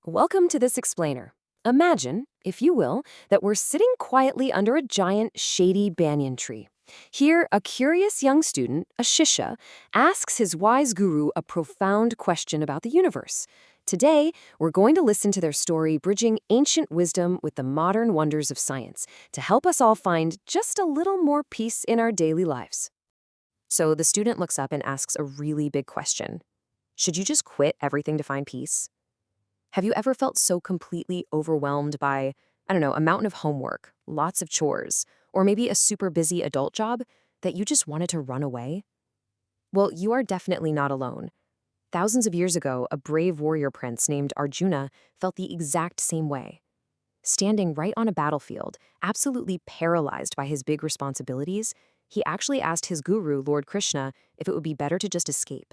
Welcome to this explainer. Imagine, if you will, that we're sitting quietly under a giant, shady banyan tree. Here, a curious young student, a Shishya, asks his wise guru a profound question about the universe. Today, we're going to listen to their story bridging ancient wisdom with the modern wonders of science to help us all find just a little more peace in our daily lives. So the student looks up and asks a really big question. Should you just quit everything to find peace? Have you ever felt so completely overwhelmed by, a mountain of homework, lots of chores, or maybe a super busy adult job that you just wanted to run away? Well, you are definitely not alone. Thousands of years ago, a brave warrior prince named Arjuna felt the exact same way. Standing right on a battlefield, absolutely paralyzed by his big responsibilities, he actually asked his guru, Lord Krishna, if it would be better to just escape.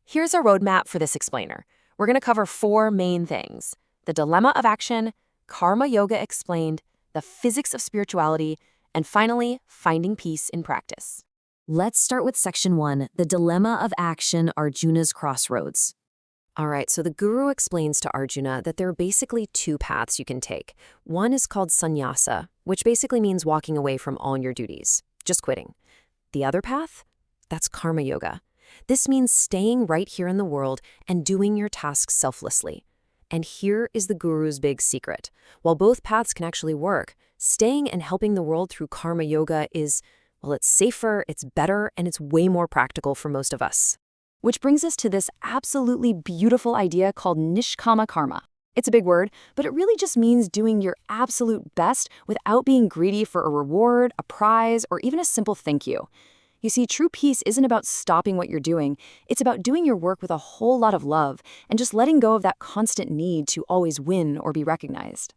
Here's our roadmap for this explainer. We're going to cover four main things: the dilemma of action, karma yoga explained, the physics of spirituality, and finally, finding peace in practice. Let's start with section 1, the dilemma of action, Arjuna's crossroads. All right, so the guru explains to Arjuna that there are basically two paths you can take. One is called Sannyasa, which basically means walking away from all your duties, just quitting. The other path? That's karma yoga. This means staying right here in the world and doing your tasks selflessly. And here is the guru's big secret. While both paths can actually work, staying and helping the world through karma yoga is, well, it's safer, it's better, and it's way more practical for most of us. Which brings us to this absolutely beautiful idea called nishkama karma. It's a big word, but it really just means doing your absolute best without being greedy for a reward, a prize, or even a simple thank you. You see, true peace isn't about stopping what you're doing. It's about doing your work with a whole lot of love and just letting go of that constant need to always win or be recognized.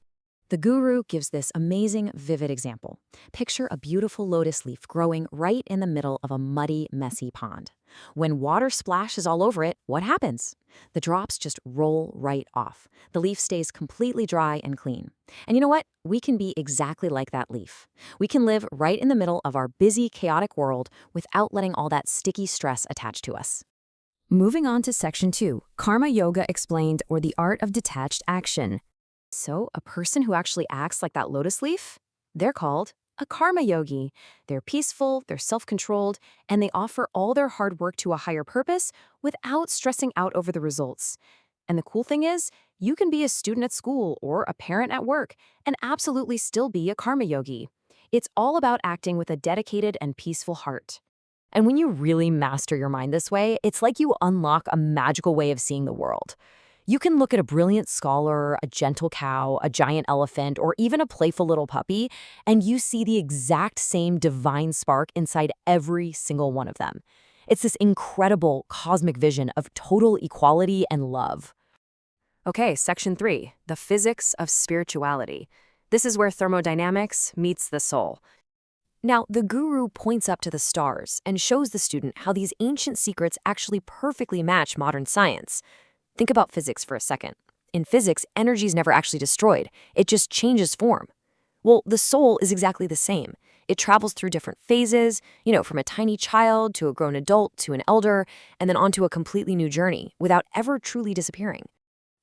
The guru gives this amazing, vivid example. Picture a beautiful lotus leaf growing right in the middle of a muddy, messy pond. When water splashes all over it, what happens? The drops just roll right off. The leaf stays completely dry and clean. And you know what? We can be exactly like that leaf. We can live right in the middle of our busy, chaotic world without letting all that sticky stress attach to us. Moving on to section 2, Karma Yoga Explained, or the Art of Detached Action. So, a person who actually acts like that lotus leaf, they're called a karma yogi. They're peaceful, they're self-controlled, and they offer all their hard work to a higher purpose without stressing out over the results. And the cool thing is, you can be a student at school or a parent at work and absolutely still be a karma yogi. It's all about acting with a dedicated and peaceful heart. And when you really master your mind this way, it's like you unlock a magical way of seeing the world. You can look at a brilliant scholar, a gentle cow, a giant elephant, or even a playful little puppy, and you see the exact same divine spark inside every single one of them. It's this incredible cosmic vision of total equality and love. Okay, section 3, the physics of spirituality. This is where thermodynamics meets the soul. Now, the guru points up to the stars and shows the student how these ancient secrets actually perfectly match modern science. Think about physics for a second. In physics, energy is never actually destroyed. It just changes form. Well, the soul is exactly the same. It travels through different phases, from a tiny child to a grown adult to an elder, and then onto a completely new journey without ever truly disappearing.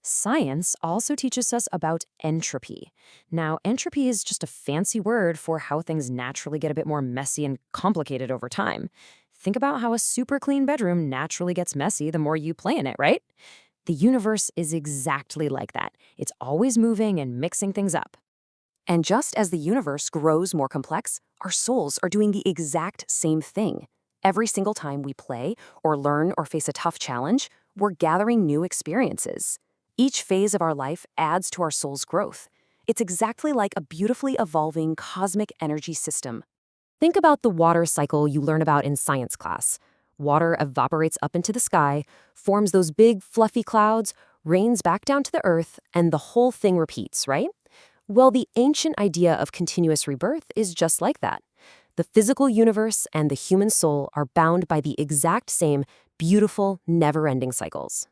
Science also teaches us about entropy. Now, entropy is just a fancy word for how things naturally get a bit more messy and complicated over time. Think about how a super clean bedroom naturally gets messy the more you play in it, right? The universe is exactly like that. It's always moving and mixing things up. And just as the universe grows more complex, our souls are doing the exact same thing. Every single time we play or learn or face a tough challenge, we're gathering new experiences. Each phase of our life adds to our soul's growth. It's exactly like a beautifully evolving cosmic energy system. Think about the water cycle you learn about in science class. Water evaporates up into the sky, forms those big, fluffy clouds, rains back down to the earth, and the whole thing repeats, right? Well, the ancient idea of continuous rebirth is just like that. The physical universe and the human soul are bound by the exact same beautiful, never-ending cycles.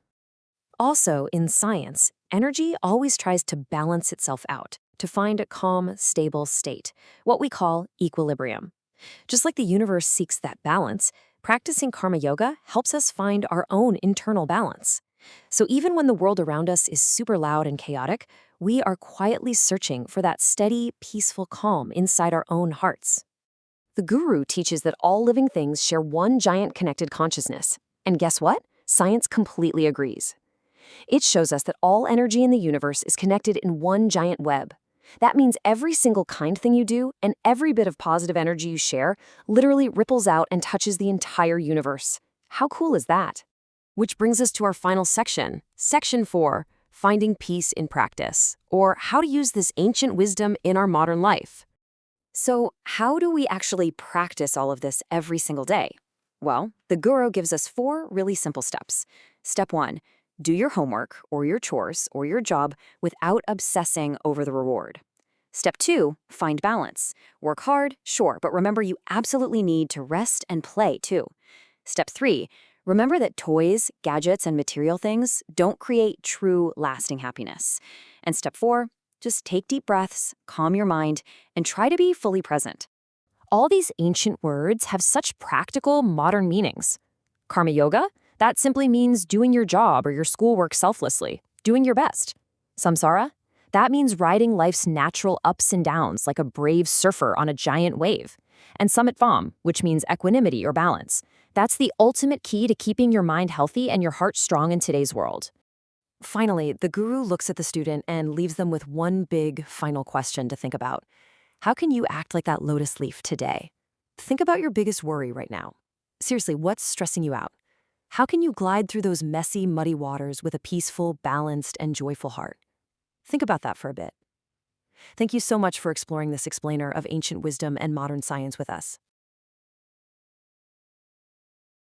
Also, in science, energy always tries to balance itself out, to find a calm, stable state, what we call equilibrium. Just like the universe seeks that balance, practicing karma yoga helps us find our own internal balance. So even when the world around us is super loud and chaotic, we are quietly searching for that steady, peaceful calm inside our own hearts. The guru teaches that all living things share one giant connected consciousness. And guess what? Science completely agrees. It shows us that all energy in the universe is connected in one giant web. That means every single kind thing you do and every bit of positive energy you share literally ripples out and touches the entire universe. How cool is that? Which brings us to our final section, Section 4, Finding Peace in Practice, or how to use this ancient wisdom in our modern life. So, how do we actually practice all of this every single day? Well, the guru gives us 4 really simple steps. Step 1, do your homework or your chores or your job without obsessing over the reward. Step 2, find balance. Work hard, sure, but remember you absolutely need to rest and play too. Step 3, remember that toys, gadgets, and material things don't create true, lasting happiness. And step 4, just take deep breaths, calm your mind, and try to be fully present. All these ancient words have such practical, modern meanings. Karma yoga? That simply means doing your job or your schoolwork selflessly, doing your best. Samsara? That means riding life's natural ups and downs like a brave surfer on a giant wave. And Summit Vam, which means equanimity or balance. That's the ultimate key to keeping your mind healthy and your heart strong in today's world. Finally, the guru looks at the student and leaves them with one big final question to think about. How can you act like that lotus leaf today? Think about your biggest worry right now. Seriously, what's stressing you out? How can you glide through those messy, muddy waters with a peaceful, balanced, and joyful heart? Think about that for a bit. Thank you so much for exploring this explainer of ancient wisdom and modern science with us.